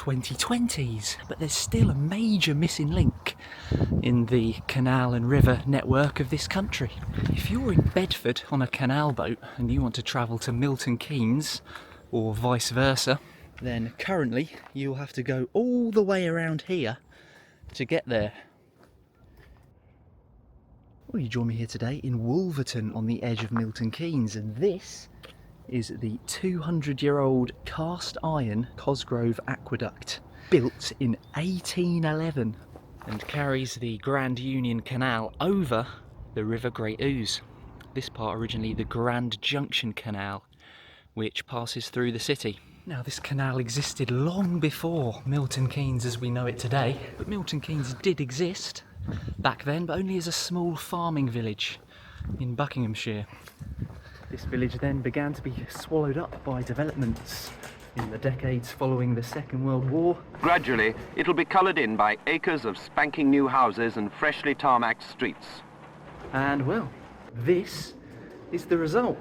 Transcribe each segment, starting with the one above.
2020s, but there's still a major missing link in the canal and river network of this country. If you're in Bedford on a canal boat and you want to travel to Milton Keynes, or vice versa, then currently you'll have to go all the way around here to get there. Well, you join me here today in Wolverton on the edge of Milton Keynes, and this is the 200-year-old cast iron Cosgrove Aqueduct, built in 1811 and carries the Grand Union Canal over the River Great Ouse. This part originally the Grand Junction Canal, which passes through the city. Now, this canal existed long before Milton Keynes as we know it today, but Milton Keynes did exist back then, but only as a small farming village in Buckinghamshire. This village then began to be swallowed up by developments in the decades following the Second World War. Gradually, it'll be coloured in by acres of spanking new houses and freshly tarmacked streets. And well, this is the result.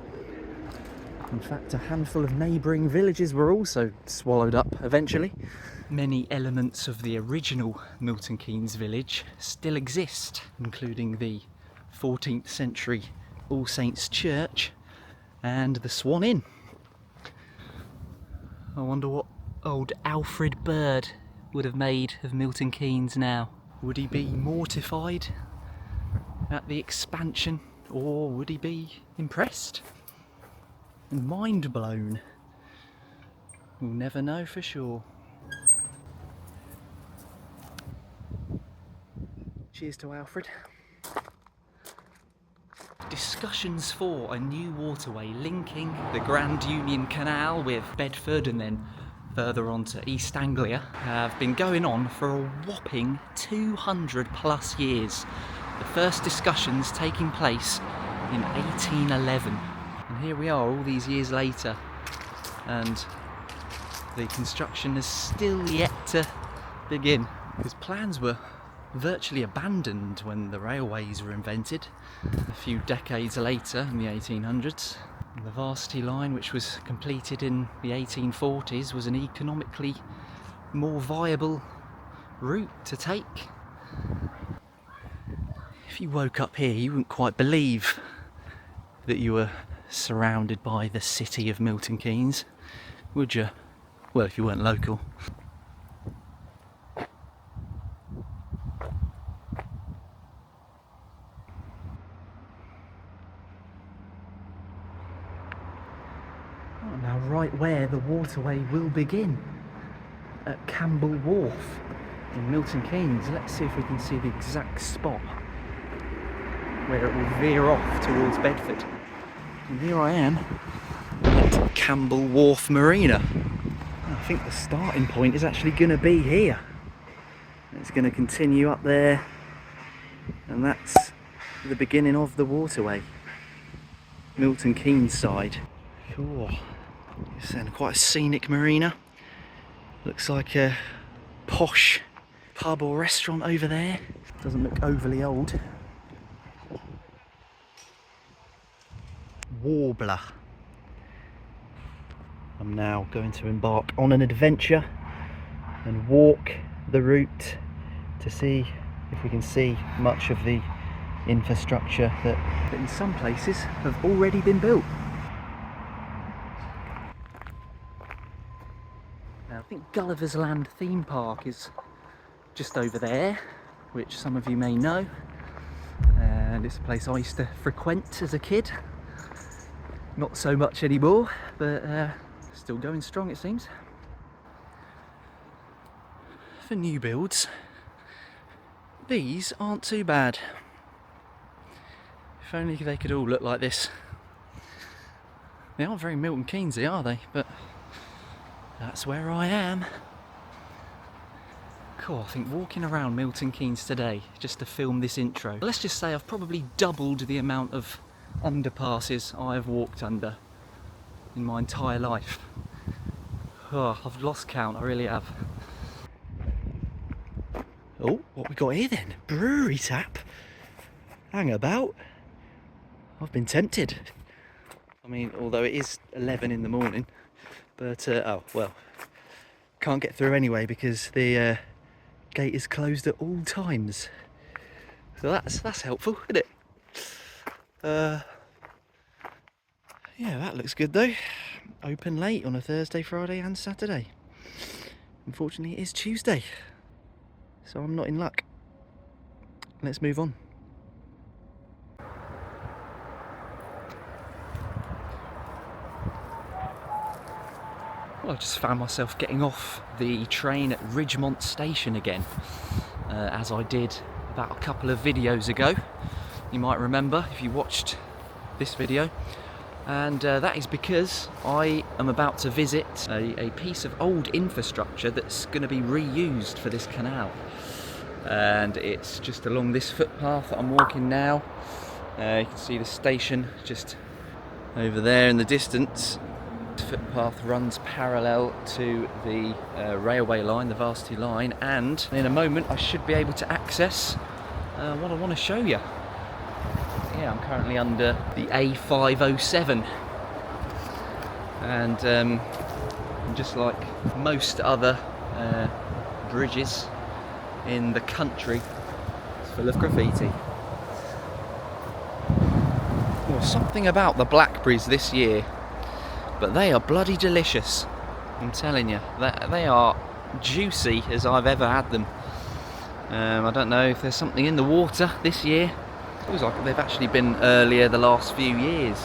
In fact, a handful of neighbouring villages were also swallowed up eventually. Many elements of the original Milton Keynes village still exist, including the 14th century All Saints Church and the Swan Inn. I wonder what old Alfred Bird would have made of Milton Keynes now. Would he be mortified at the expansion, or would he be impressed and mind blown? We'll never know for sure. Cheers to Alfred. Discussions for a new waterway linking the Grand Union Canal with Bedford and then further on to East Anglia have been going on for a whopping 200 plus years. The first discussions taking place in 1811. And here we are all these years later, and the construction is still yet to begin. Because plans were virtually abandoned when the railways were invented a few decades later in the 1800s. The Varsity line, which was completed in the 1840s, was an economically more viable route to take. If you woke up here, you wouldn't quite believe that you were surrounded by the city of Milton Keynes, would you? Well, if you weren't local. Oh, now right where the waterway will begin, at Campbell Wharf in Milton Keynes. Let's see if we can see the exact spot where it will veer off towards Bedford. And here I am at Campbell Wharf Marina. I think the starting point is actually going to be here. It's going to continue up there, and that's the beginning of the waterway. Milton Keynes side. Cool. It's quite a scenic marina. Looks like a posh pub or restaurant over there. Doesn't look overly old. Warbler. I'm now going to embark on an adventure and walk the route to see if we can see much of the infrastructure that in some places have already been built. Now, I think Gulliver's Land theme park is just over there, which some of you may know, and it's a place I used to frequent as a kid. Not so much anymore, but still going strong, it seems. For new builds, these aren't too bad. If only they could all look like this. They aren't very Milton Keynesy, are they? But that's where I am. Cool, I think walking around Milton Keynes today, just to film this intro, let's just say I've probably doubled the amount of underpasses I have walked under in my entire life. Oh, I've lost count, I really have. Oh, what we got here then? Brewery tap? Hang about. I've been tempted. I mean, although it is 11 in the morning, but oh well. can't get through anyway because the gate is closed at all times. So that's helpful, isn't it? Yeah, that looks good though. Open late on a Thursday, Friday and Saturday. Unfortunately, it is Tuesday, so I'm not in luck. Let's move on. Well, I just found myself getting off the train at Ridgemont Station again, as I did about a couple of videos ago. You might remember if you watched this video. And that is because I am about to visit a piece of old infrastructure that's going to be reused for this canal. And it's just along this footpath that I'm walking now. You can see the station just over there in the distance. The footpath runs parallel to the railway line, the Varsity line, and in a moment I should be able to access what I want to show you. Yeah, I'm currently under the A507, and just like most other bridges in the country, it's full of graffiti. Well, something about the blackberries this year, but they are bloody delicious. I'm telling you, they are juicy as I've ever had them. I don't know if there's something in the water this year. It feels like they've actually been earlier the last few years.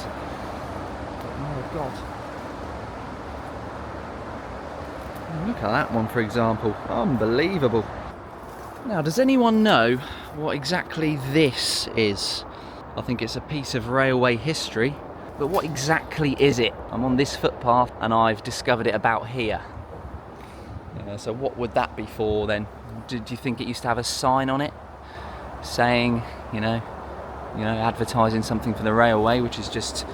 Oh God. Look at that one, for example. Unbelievable. Now, does anyone know what exactly this is? I think it's a piece of railway history, but what exactly is it? I'm on this footpath and I've discovered it about here. So what would that be for then? Did you think it used to have a sign on it saying, you know, advertising something for the railway, which is just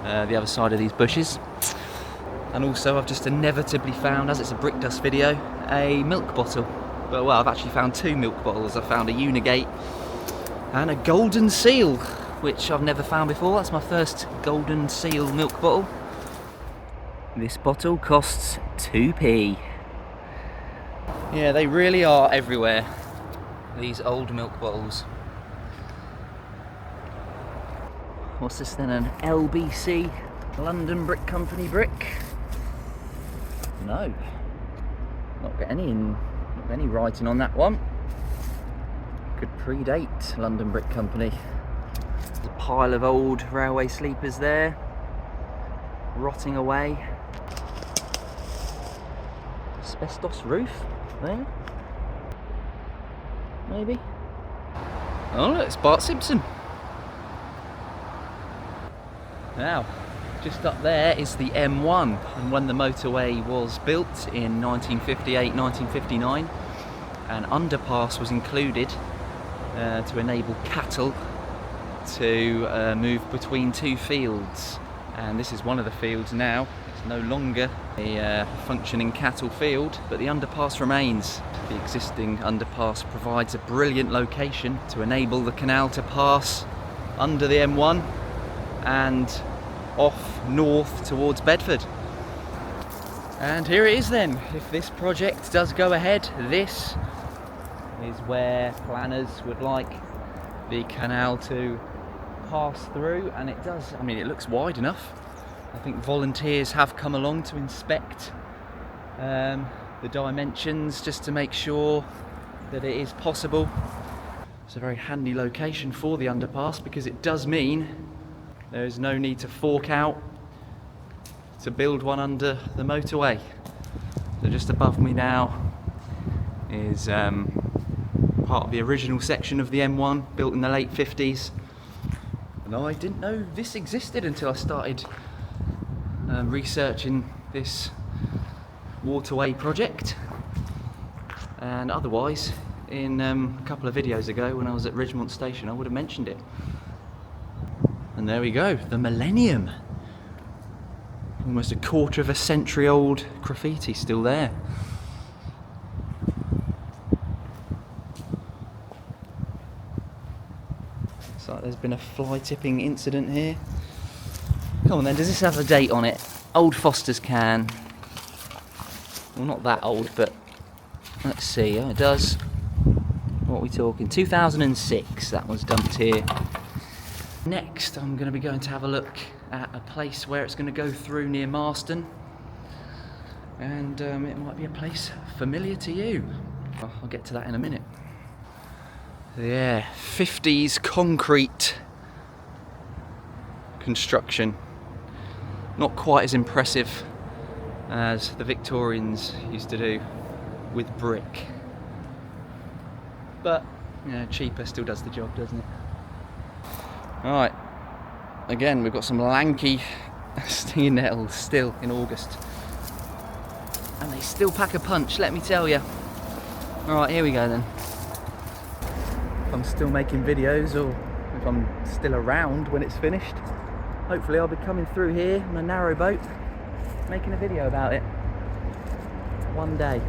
the other side of these bushes? And also I've just inevitably found, as it's a brick dust video, a milk bottle. Well, I've actually found two milk bottles. I found a Unigate and a golden seal, which I've never found before. That's my first golden seal milk bottle. This bottle costs 2p. Yeah, they really are everywhere, these old milk bottles. What's this then, an LBC, London Brick Company brick? No, not got any writing on that one. Could predate London Brick Company. There's a pile of old railway sleepers there, rotting away. Asbestos roof there, maybe. Oh look, it's Bart Simpson. Now, just up there is the M1, and when the motorway was built in 1958, 1959, an underpass was included to enable cattle to move between two fields, and this is one of the fields now. It's no longer a functioning cattle field, but the underpass remains. The existing underpass provides a brilliant location to enable the canal to pass under the M1 and off north towards Bedford. And here it is then. If this project does go ahead, this is where planners would like the canal to pass through, and it does. I mean, it looks wide enough. I think volunteers have come along to inspect the dimensions just to make sure that it is possible. It's a very handy location for the underpass because it does mean there is no need to fork out to build one under the motorway. So just above me now is part of the original section of the M1, built in the late 50s. And I didn't know this existed until I started researching this Waterway project. And otherwise, in a couple of videos ago when I was at Ridgemont Station, I would have mentioned it. And there we go, the Millennium. Almost a quarter of a century old graffiti still there. Looks like there's been a fly tipping incident here. Come on then, does this have a date on it? Old Foster's can. Well, not that old, but let's see. Oh, it does. What are we talking? 2006 that was dumped here. Next, I'm going to be going to have a look at a place where it's going to go through near Marston. And it might be a place familiar to you. I'll get to that in a minute. Yeah, 50s concrete construction. Not quite as impressive as the Victorians used to do with brick. But, you know, cheaper still does the job, doesn't it? Alright, again, we've got some lanky stinging nettles still in August. And they still pack a punch, let me tell you. Alright, here we go then. If I'm still making videos, or if I'm still around when it's finished, hopefully I'll be coming through here on a narrow boat, making a video about it. One day.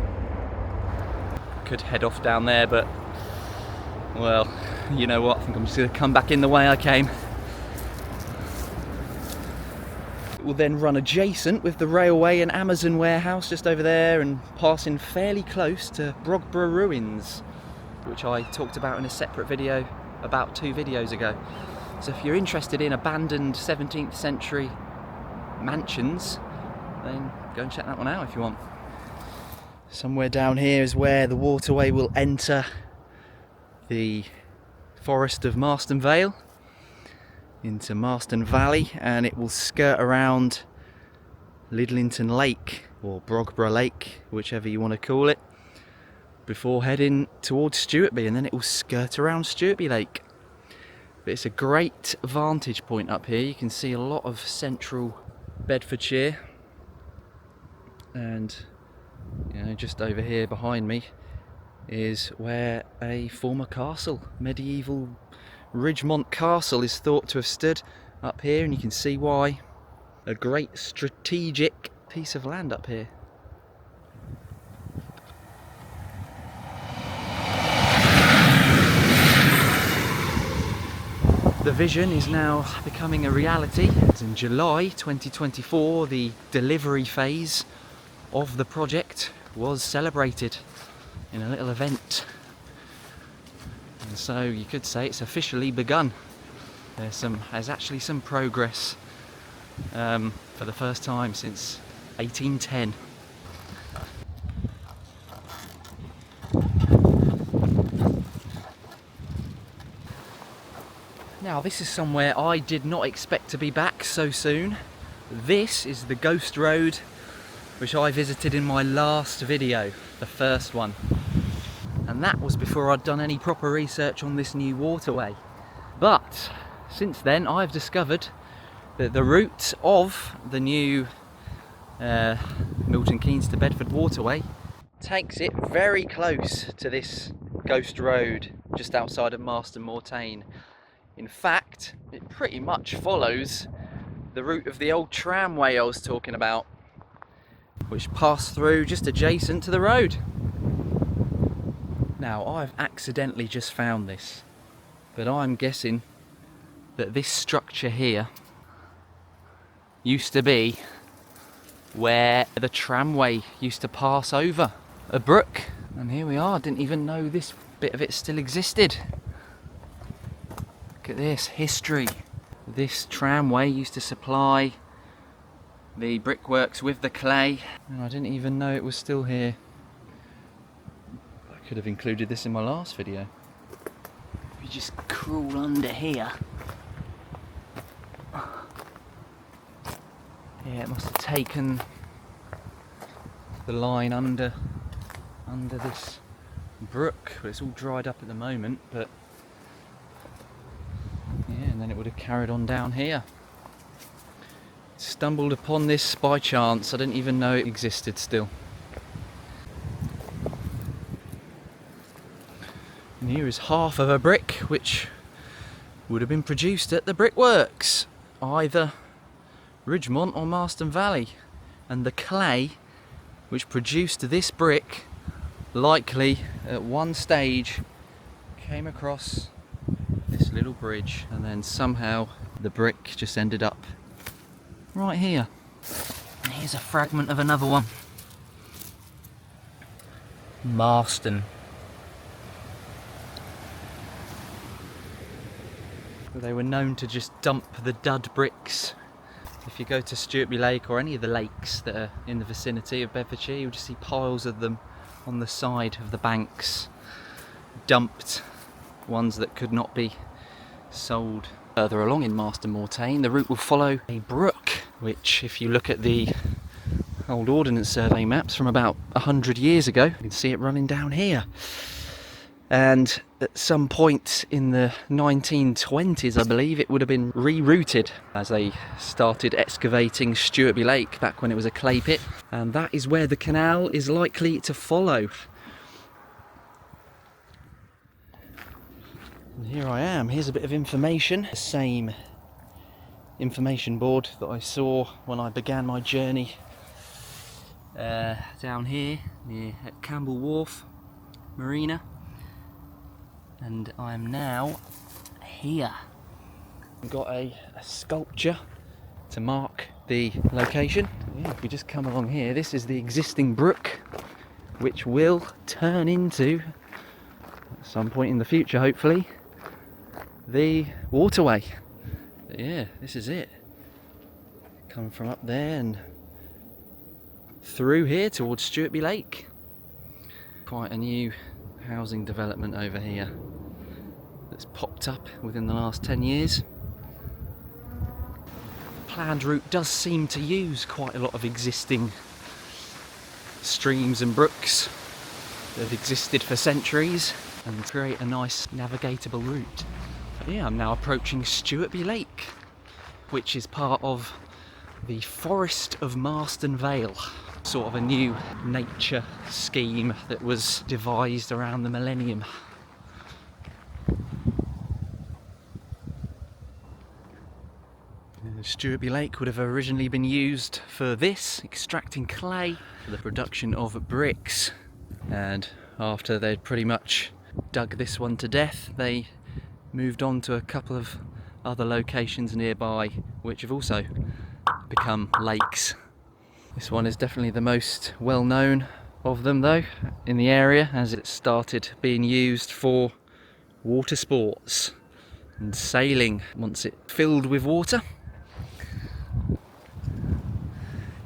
Could head off down there, but, well, you know what, I think I'm just going to come back in the way I came. It will then run adjacent with the railway and Amazon warehouse just over there, and passing fairly close to Brogborough Ruins, which I talked about in a separate video about 2 videos ago. So if you're interested in abandoned 17th century mansions, then go and check that one out if you want. Somewhere down here is where the Waterway will enter the forest of Marston Vale into Marston Valley, and it will skirt around Lidlington Lake, or Brogborough Lake, whichever you want to call it, before heading towards Stewartby, and then it will skirt around Stewartby Lake. But it's a great vantage point up here. You can see a lot of central Bedfordshire, and you know, just over here behind me is where a former castle, medieval Ridgemont Castle, is thought to have stood up here, and you can see why. A great strategic piece of land up here. The vision is now becoming a reality. In July 2024, the delivery phase of the project was celebrated in a little event. And so you could say it's officially begun. There's actually some progress for the first time since 1810. Now, this is somewhere I did not expect to be back so soon. This is the Ghost Road, which I visited in my last video, the first one. And that was before I'd done any proper research on this new waterway. But since then, I've discovered that the route of the new Milton Keynes to Bedford waterway takes it very close to this Ghost Road just outside of Marston Moortane. In fact, it pretty much follows the route of the old tramway I was talking about, which passed through just adjacent to the road. Now, I've accidentally just found this, but I'm guessing that this structure here used to be where the tramway used to pass over a brook. And here we are, didn't even know this bit of it still existed. Look at this history. This tramway used to supply the brickworks with the clay, and I didn't even know it was still here. I could have included this in my last video. If you just crawl under here. Yeah, it must have taken the line under this brook, but it's all dried up at the moment, but yeah, and then it would have carried on down here. Stumbled upon this by chance. I didn't even know it existed still. And here is half of a brick which would have been produced at the brickworks, either Ridgemont or Marston Valley. And the clay which produced this brick likely at one stage came across this little bridge, and then somehow the brick just ended up right here. And here's a fragment of another one. Marston. They were known to just dump the dud bricks. If you go to Stewartby Lake or any of the lakes that are in the vicinity of Bedfordshire, you'll just see piles of them on the side of the banks, dumped, ones that could not be sold. Further along in Marston Mortain, the route will follow a brook, which, if you look at the old Ordnance Survey maps from about 100 years ago, you can see it running down here. And at some point in the 1920s, I believe, it would have been rerouted as they started excavating Stewartby Lake back when it was a clay pit. And that is where the canal is likely to follow. And here I am, here's a bit of information. The same information board that I saw when I began my journey down here near at Campbell Wharf Marina. And I'm now here. I've got a sculpture to mark the location. Yeah, if we just come along here, this is the existing brook, which will turn into, at some point in the future hopefully, the Waterway. But yeah, this is it. Come from up there and through here towards Stewartby Lake. Quite a new housing development over here that's popped up within the last 10 years. The planned route does seem to use quite a lot of existing streams and brooks that have existed for centuries and create a nice navigatable route. But yeah, I'm now approaching Stewartby Lake, which is part of the Forest of Marston Vale. Sort of a new nature scheme that was devised around the millennium. Stewartby Lake would have originally been used for this, extracting clay for the production of bricks. And after they'd pretty much dug this one to death, they moved on to a couple of other locations nearby, which have also become lakes. This one is definitely the most well known of them though in the area, as it started being used for water sports and sailing once it filled with water.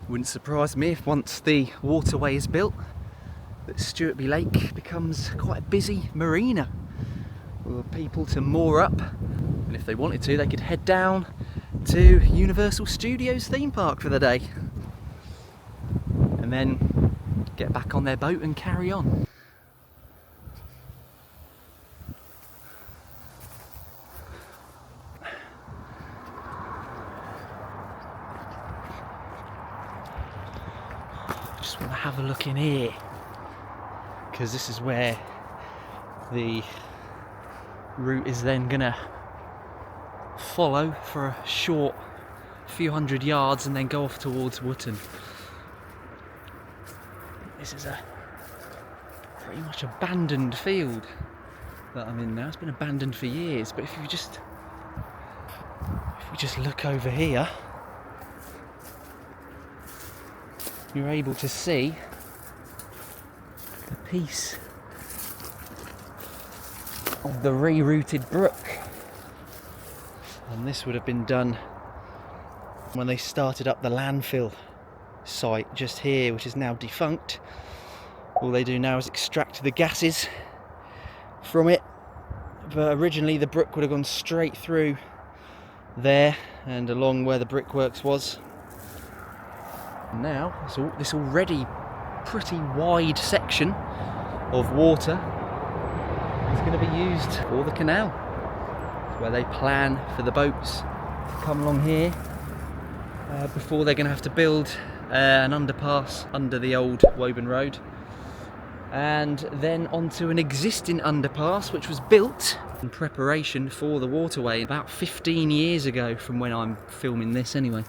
Wouldn't surprise me if once the waterway is built that Stewartby Lake becomes quite a busy marina for people to moor up, and if they wanted to they could head down to Universal Studios theme park for the day and then get back on their boat and carry on. Just want to have a look in here, because this is where the route is then gonna follow for a short few hundred yards and then go off towards Wootton. This is a pretty much abandoned field that I'm in now. It's been abandoned for years, but if we just look over here, you're able to see a piece of the rerouted brook. And this would have been done when they started up the landfill site just here, which is now defunct. All they do now is extract the gases from it, but originally the brook would have gone straight through there and along where the brickworks was. And now this already pretty wide section of water is going to be used for the canal. It's where they plan for the boats to come along here before they're going to have to build an underpass under the old Woburn Road, and then onto an existing underpass which was built in preparation for the waterway about 15 years ago from when I'm filming this anyway.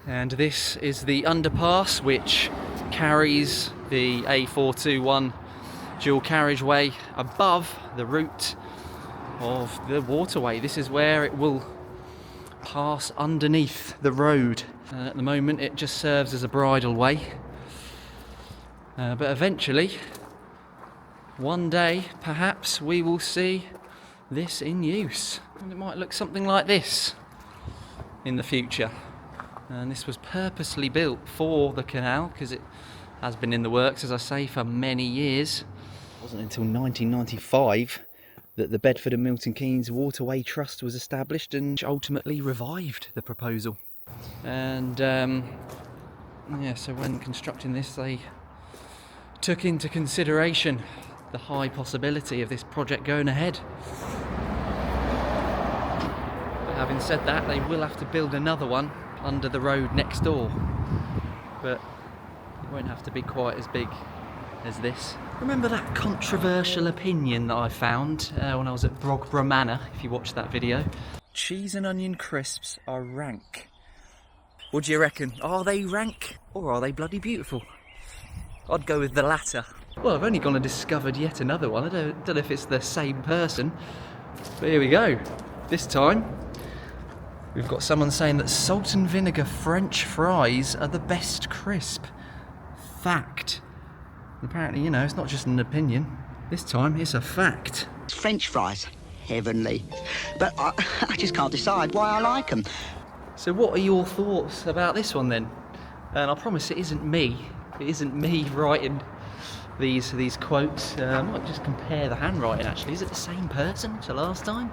And this is the underpass which carries the A421 dual carriageway above the route of the waterway. This is where it will pass underneath the road. At the moment it just serves as a bridleway, But eventually, one day, perhaps we will see this in use. And it might look something like this in the future. And this was purposely built for the canal because it has been in the works, as I say, for many years. It wasn't until 1995 that the Bedford and Milton Keynes Waterway Trust was established and ultimately revived the proposal. And yeah, so when constructing this, they took into consideration the high possibility of this project going ahead. But having said that, they will have to build another one under the road next door, but it won't have to be quite as big as this. Remember that controversial opinion that I found when I was at Brogborough Manor, if you watched that video? Cheese and onion crisps are rank. What do you reckon? Are they rank or are they bloody beautiful? I'd go with the latter. Well, I've only gone and discovered yet another one. I don't know if it's the same person, but here we go. This time we've got someone saying that salt and vinegar French fries are the best crisp. Fact. Apparently, you know, it's not just an opinion. This time, it's a fact. French fries, heavenly. But I just can't decide why I like them. So what are your thoughts about this one then? And I promise it isn't me. It isn't me writing these quotes. I might just compare the handwriting actually. Is it the same person to last time?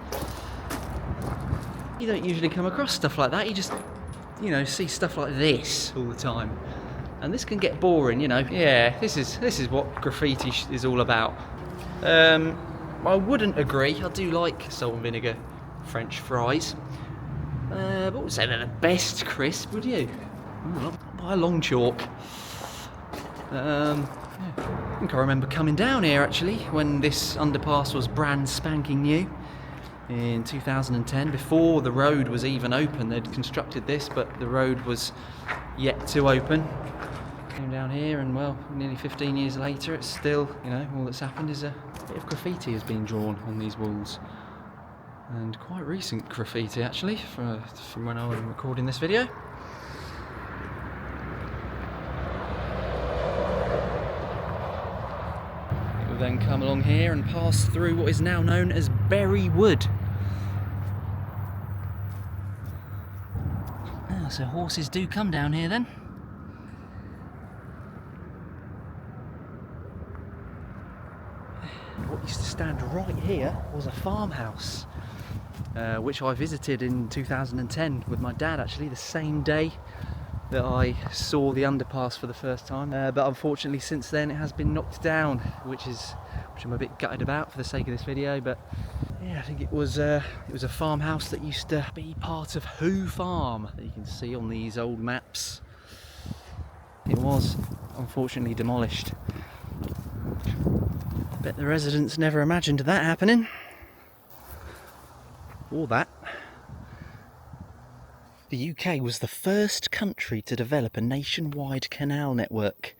You don't usually come across stuff like that. You just, you know, see stuff like this all the time. And this can get boring, you know. Yeah, this is what graffiti is all about. I wouldn't agree. I do like salt and vinegar French fries. But wouldn't say they're the best crisp, would you? Not by a long chalk. Yeah. I think I remember coming down here actually when this underpass was brand spanking new in 2010. Before the road was even open, they'd constructed this, but the road was yet to open. Came down here, and well, nearly 15 years later, it's still, you know, all that's happened is a bit of graffiti has been drawn on these walls. And quite recent graffiti actually, from when I was recording this video. We'll then come along here and pass through what is now known as Bury Wood. Oh, so horses do come down here then. What used to stand right here was a farmhouse, which I visited in 2010 with my dad actually, the same day that I saw the underpass for the first time. But unfortunately since then it has been knocked down, which I'm a bit gutted about for the sake of this video. But yeah, I think it was a farmhouse that used to be part of Who Farm that you can see on these old maps. It was unfortunately demolished. Bet the residents never imagined that happening. Or that. The UK was the first country to develop a nationwide canal network.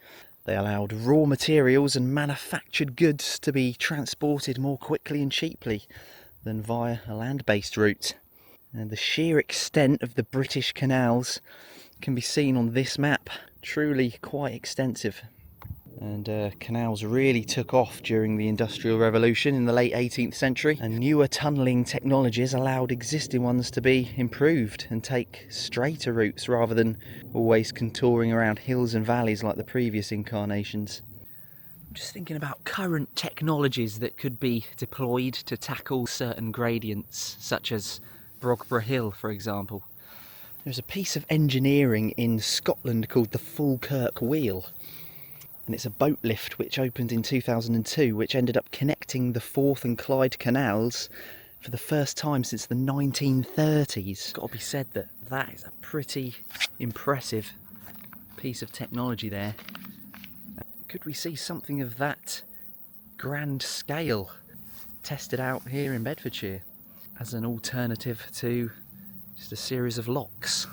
They allowed raw materials and manufactured goods to be transported more quickly and cheaply than via a land-based route. And the sheer extent of the British canals can be seen on this map. Truly quite extensive. And canals really took off during the Industrial Revolution in the late 18th century, and newer tunnelling technologies allowed existing ones to be improved and take straighter routes rather than always contouring around hills and valleys like the previous incarnations. I'm just thinking about current technologies that could be deployed to tackle certain gradients, such as Brogborough Hill, for example. There's a piece of engineering in Scotland called the Falkirk Wheel. And it's a boat lift which opened in 2002, which ended up connecting the Forth and Clyde canals for the first time since the 1930s. It's got to be said that that is a pretty impressive piece of technology there. Could we see something of that grand scale tested out here in Bedfordshire as an alternative to just a series of locks?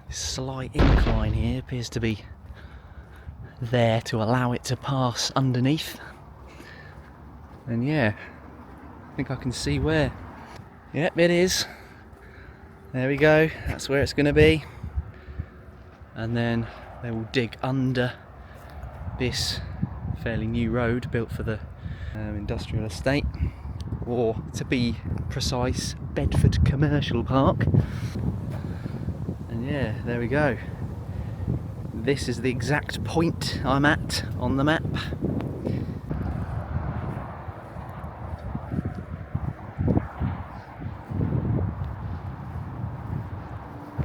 Slight incline here appears to be there to allow it to pass underneath. And yeah, I think I can see where. Yep, it is. There we go, that's where it's going to be. And then they will dig under this fairly new road built for the industrial estate, or to be precise, Bedford Commercial Park. And yeah, there we go. This is the exact point I'm at on the map.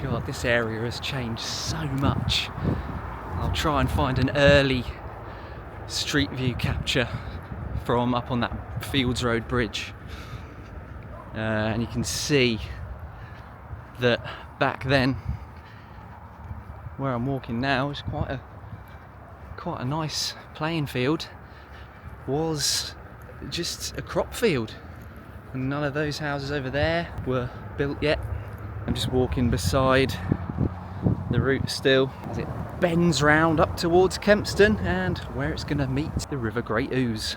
God, this area has changed so much. I'll try and find an early street view capture from up on that Fields Road bridge. And you can see that back then, where I'm walking now, is quite a nice playing field, was just a crop field. And none of those houses over there were built yet. I'm just walking beside the route still as it bends round up towards Kempston and where it's going to meet the River Great Ouse.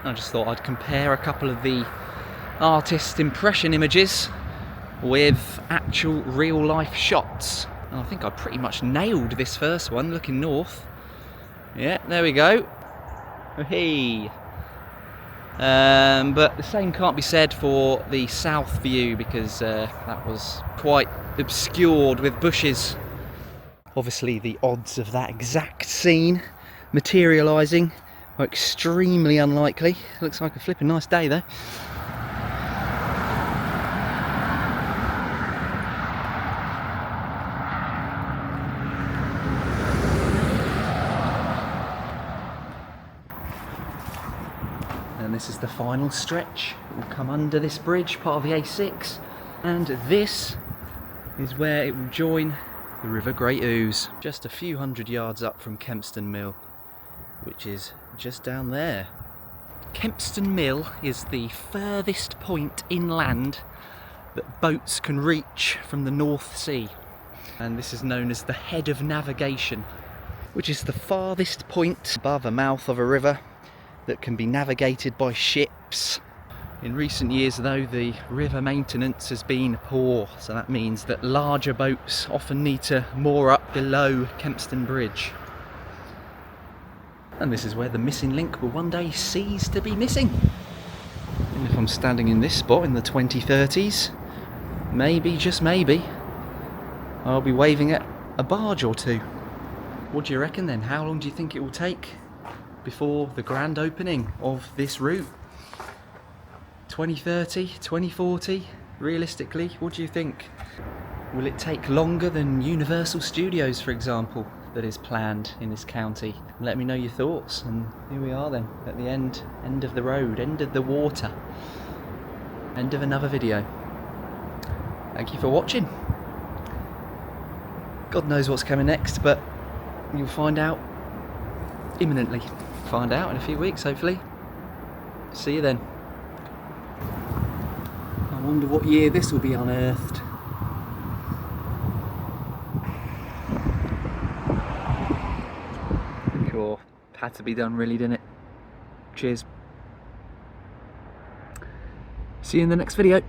I just thought I'd compare a couple of the artist impression images with actual real life shots. And I think I pretty much nailed this first one looking north. Yeah, there we go. Hey. But the same can't be said for the south view because that was quite obscured with bushes. Obviously the odds of that exact scene materialising are extremely unlikely. Looks like a flipping nice day though. And this is the final stretch. It will come under this bridge, part of the A6, and this is where it will join the River Great Ouse, just a few hundred yards up from Kempston Mill, which is just down there. Kempston Mill is the furthest point inland that boats can reach from the North Sea, and this is known as the head of navigation, which is the farthest point above a mouth of a river that can be navigated by ships. In recent years though, the river maintenance has been poor, so that means that larger boats often need to moor up below Kempston Bridge. And this is where the missing link will one day cease to be missing. And if I'm standing in this spot in the 2030s, maybe, just maybe, I'll be waving at a barge or two. What do you reckon then? How long do you think it will take before the grand opening of this route? 2030, 2040, realistically, what do you think? Will it take longer than Universal Studios, for example, that is planned in this county? Let me know your thoughts. And here we are then, at the end of the road, end of the water, end of another video. Thank you for watching. God knows what's coming next, but you'll find out imminently. Find out in a few weeks, hopefully. See you then. I wonder what year this will be unearthed. Sure, had to be done really, didn't it? Cheers. See you in the next video.